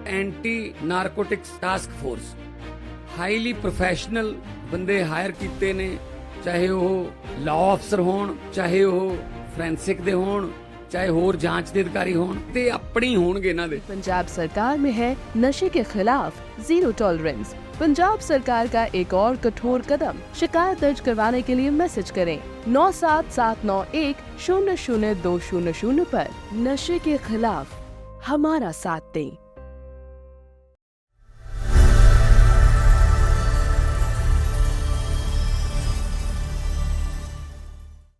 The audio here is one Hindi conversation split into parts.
Anti narcotics task force highly professional बंदे हायर कीते ने, चाहे वो लॉ अफसर होण, चाहे वो फोरेंसिक दे होण, चाहे होर जांच दे अधिकारी होण, ते अपनी होणगे इन्हां दे। पंजाब सरकार में है नशे के खिलाफ जीरो टॉलरेंस। पंजाब सरकार का एक और कठोर कदम। शिकायत दर्ज करवाने के लिए मैसेज करें 9779100200 पर। नशे के खिलाफ हमारा साथ दें।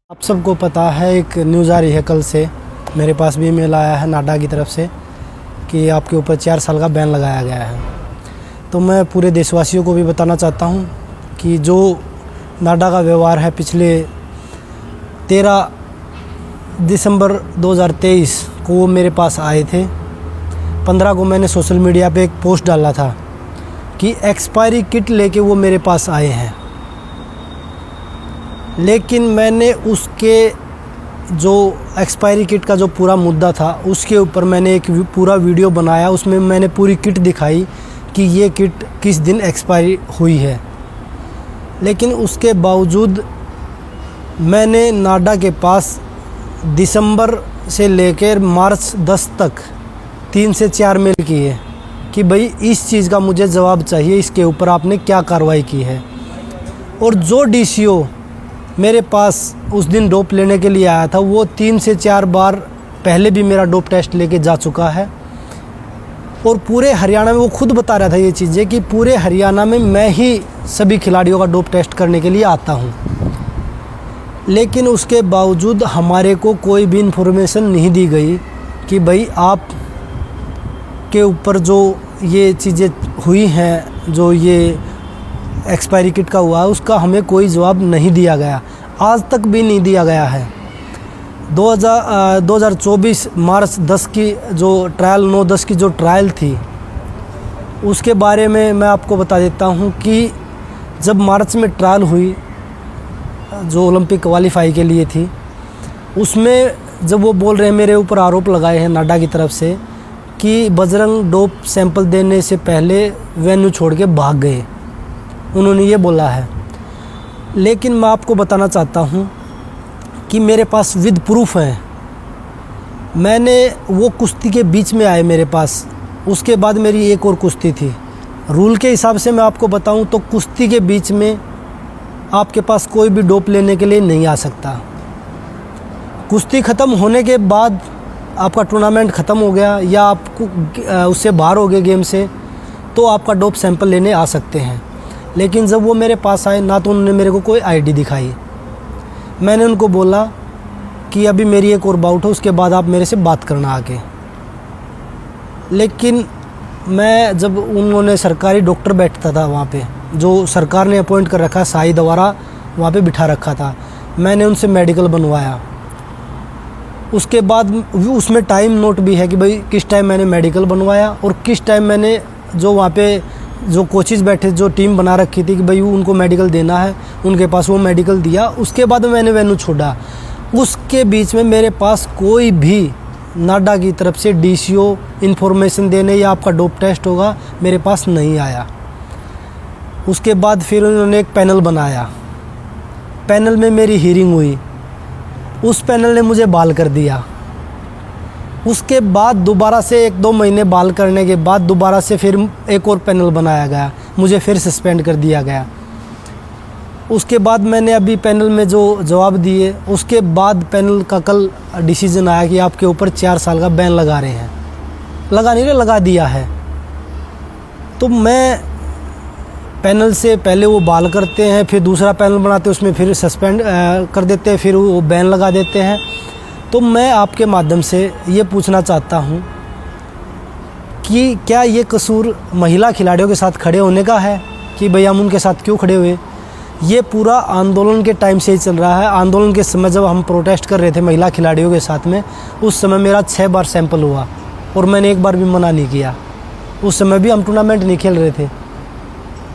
आप सबको पता है, एक न्यूज़ आ रही है कल से, मेरे पास भी ईमेल आया है नाडा की तरफ से कि आपके ऊपर 4 साल का बैन लगाया गया है। तो मैं पूरे देशवासियों को भी बताना चाहता हूं कि जो नाडा का व्यवहार है, पिछले 13 दिसंबर 2023 को वो मेरे पास आए थे। 15 को मैंने सोशल मीडिया पे एक पोस्ट डाला था कि एक्सपायरी किट लेके वो मेरे पास आए हैं, लेकिन मैंने उसके जो एक्सपायरी किट का जो पूरा मुद्दा था उसके ऊपर मैंने एक पूरा वीडियो बनाया। उसमें मैंने पूरी किट दिखाई कि ये किट किस दिन एक्सपायरी हुई है। लेकिन उसके बावजूद मैंने नाडा के पास दिसंबर से लेकर मार्च 10 तक 3 से 4 मेल किए कि भाई इस चीज़ का मुझे जवाब चाहिए, इसके ऊपर आपने क्या कार्रवाई की है। और जो डीसीओ मेरे पास उस दिन डोप लेने के लिए आया था, वो 3 से 4 बार पहले भी मेरा डोप टेस्ट लेके जा चुका है। और पूरे हरियाणा में वो खुद बता रहा था ये चीज़ें कि पूरे हरियाणा में मैं ही सभी खिलाड़ियों का डोप टेस्ट करने के लिए आता हूँ। लेकिन उसके बावजूद हमारे को कोई भी इन्फॉर्मेशन नहीं दी गई कि भाई आप के ऊपर जो ये चीज़ें हुई हैं, जो ये एक्सपायरी किट का हुआ, उसका हमें कोई जवाब नहीं दिया गया, आज तक भी नहीं दिया गया है। 2024 मार्च 10 की जो ट्रायल 9-10 की जो ट्रायल थी, उसके बारे में मैं आपको बता देता हूं कि जब मार्च में ट्रायल हुई जो ओलंपिक क्वालिफाई के लिए थी, उसमें जब वो बोल रहे हैं, मेरे ऊपर आरोप लगाए हैं नाडा की तरफ से कि बजरंग डोप सैंपल देने से पहले वेन्यू छोड़ के भाग गए, उन्होंने ये बोला है। लेकिन मैं आपको बताना चाहता हूँ कि मेरे पास विद प्रूफ है। मैंने वो कुश्ती के बीच में आए मेरे पास, उसके बाद मेरी एक और कुश्ती थी। रूल के हिसाब से मैं आपको बताऊं तो कुश्ती के बीच में आपके पास कोई भी डोप लेने के लिए नहीं आ सकता। कुश्ती ख़त्म होने के बाद आपका टूर्नामेंट ख़त्म हो गया या आपको उससे बाहर हो गए गेम से, तो आपका डोप सैंपल लेने आ सकते हैं। लेकिन जब वो मेरे पास आए ना, तो उन्होंने मेरे को कोई आईडी दिखाई। मैंने उनको बोला कि अभी मेरी एक और बाउट है, उसके बाद आप मेरे से बात करना आके। लेकिन मैं जब उन्होंने सरकारी डॉक्टर बैठता था वहाँ पे, जो सरकार ने अपॉइंट कर रखा, साई द्वारा वहाँ पे बिठा रखा था, मैंने उनसे मेडिकल बनवाया। उसके बाद उसमें टाइम नोट भी है कि भाई किस टाइम मैंने मेडिकल बनवाया और किस टाइम मैंने जो वहाँ पे जो कोचेज़ बैठे, जो टीम बना रखी थी कि भाई उनको मेडिकल देना है, उनके पास वो मेडिकल दिया। उसके बाद मैंने वेन्यू छोड़ा। उसके बीच में मेरे पास कोई भी नाडा की तरफ से डीसीओ इन्फॉर्मेशन देने या आपका डोप टेस्ट होगा, मेरे पास नहीं आया। उसके बाद फिर उन्होंने एक पैनल बनाया, पैनल में मेरी हियरिंग हुई, उस पैनल ने मुझे बहाल कर दिया। उसके बाद दोबारा से 1-2 महीने बहाल करने के बाद दोबारा से फिर एक और पैनल बनाया गया, मुझे फिर सस्पेंड कर दिया गया। उसके बाद मैंने अभी पैनल में जो जवाब दिए, उसके बाद पैनल का कल डिसीजन आया कि आपके ऊपर 4 साल का बैन लगा रहे हैं। लगा नहीं रहे, लगा दिया है। तो मैं पैनल से पहले वो बहाल करते हैं, फिर दूसरा पैनल बनाते हैं, उसमें फिर सस्पेंड कर देते हैं, फिर वो बैन लगा देते हैं। तो मैं आपके माध्यम से ये पूछना चाहता हूँ कि क्या ये कसूर महिला खिलाड़ियों के साथ खड़े होने का है कि भाई हम उनके साथ क्यों खड़े हुए? ये पूरा आंदोलन के टाइम से ही चल रहा है। आंदोलन के समय जब हम प्रोटेस्ट कर रहे थे महिला खिलाड़ियों के साथ में, उस समय मेरा 6 बार सैंपल हुआ और मैंने एक बार भी मना नहीं किया। उस समय भी हम टूर्नामेंट नहीं खेल रहे थे।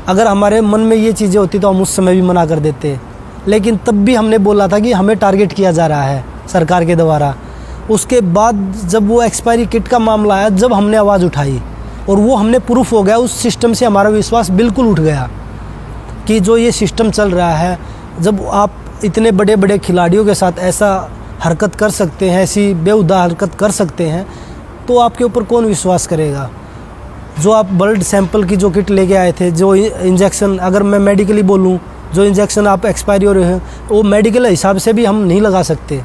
अगर हमारे मन में ये चीज़ें होती तो हम उस समय भी मना कर देते, लेकिन तब भी हमने बोला था कि हमें टारगेट किया जा रहा है सरकार के द्वारा। उसके बाद जब वो एक्सपायरी किट का मामला आया, जब हमने आवाज़ उठाई, और वो हमने प्रूफ हो गया, उस सिस्टम से हमारा विश्वास बिल्कुल उठ गया कि जो ये सिस्टम चल रहा है, जब आप इतने बड़े बड़े खिलाड़ियों के साथ ऐसा हरकत कर सकते हैं, ऐसी बेहुदा हरकत कर सकते हैं, तो आपके ऊपर कौन विश्वास करेगा। जो आप ब्लड सैंपल की जो किट लेके आए थे, जो इंजेक्शन, अगर मैं मेडिकली बोलूँ, जो इंजेक्शन आप एक्सपायरी हो रहे हैं वो मेडिकल हिसाब से भी हम नहीं लगा सकते।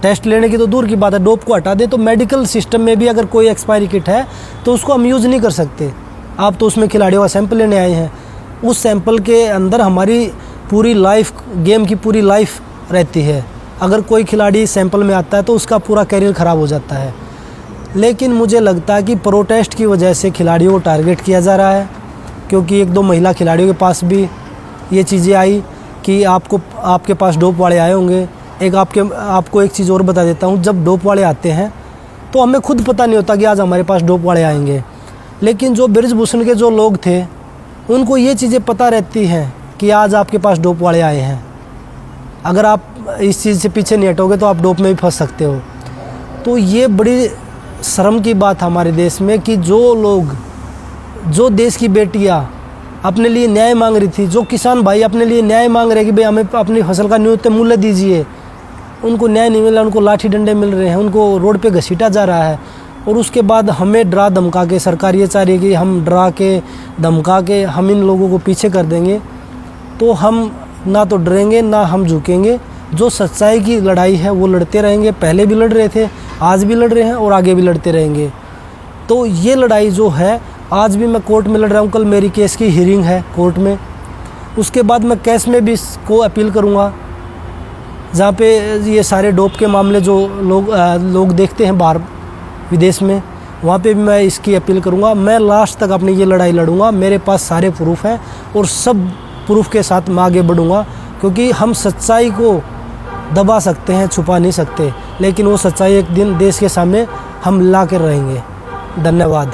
टेस्ट लेने की तो दूर की बात है, डोप को हटा दे तो मेडिकल सिस्टम में भी अगर कोई एक्सपायरी किट है तो उसको हम यूज़ नहीं कर सकते। आप तो उसमें खिलाड़ियों का सैंपल लेने आए हैं, उस सैंपल के अंदर हमारी पूरी लाइफ, गेम की पूरी लाइफ रहती है। अगर कोई खिलाड़ी सैंपल में आता है तो उसका पूरा करियर ख़राब हो जाता है। लेकिन मुझे लगता है कि प्रोटेस्ट की वजह से खिलाड़ियों को टारगेट किया जा रहा है, क्योंकि 1-2 महिला खिलाड़ियों के पास भी ये चीज़ें आई कि आपके पास डोप वाले आए होंगे। आपको एक चीज़ और बता देता हूँ, जब डोप वाले आते हैं तो हमें खुद पता नहीं होता कि आज हमारे पास डोप वाले आएंगे, लेकिन जो ब्रिजभूषण के जो लोग थे उनको ये चीज़ें पता रहती हैं कि आज आपके पास डोप वाले आए हैं। अगर आप इस चीज़ से पीछे नहीं हटोगे तो आप डोप में भी फंस सकते हो। तो ये बड़ी शर्म की बात है हमारे देश में कि जो देश की बेटियाँ अपने लिए न्याय मांग रही थी, जो किसान भाई अपने लिए न्याय मांग रहे कि भाई हमें अपनी फसल का न्यूनतम मूल्य दीजिए, उनको न्याय नहीं मिला, उनको लाठी डंडे मिल रहे हैं, उनको रोड पे घसीटा जा रहा है। और उसके बाद हमें डरा धमका के, सरकार ये चाह रही है कि हम डरा के धमका के हम इन लोगों को पीछे कर देंगे, तो हम ना तो डरेंगे ना हम झुकेंगे। जो सच्चाई की लड़ाई है वो लड़ते रहेंगे, पहले भी लड़ रहे थे, आज भी लड़ रहे हैं और आगे भी लड़ते रहेंगे। तो ये लड़ाई जो है, आज भी मैं कोर्ट में लड़ रहा हूँ, कल मेरी केस की हियरिंग है कोर्ट में, उसके बाद मैं केस में भी इसको अपील करूँगा, जहाँ पे ये सारे डोप के मामले जो लोग देखते हैं बाहर विदेश में, वहाँ पे भी मैं इसकी अपील करूँगा। मैं लास्ट तक अपनी ये लड़ाई लड़ूँगा, मेरे पास सारे प्रूफ हैं और सब प्रूफ के साथ मैं आगे बढ़ूँगा, क्योंकि हम सच्चाई को दबा सकते हैं, छुपा नहीं सकते, लेकिन वो सच्चाई एक दिन देश के सामने हम ला कर रहेंगे। धन्यवाद।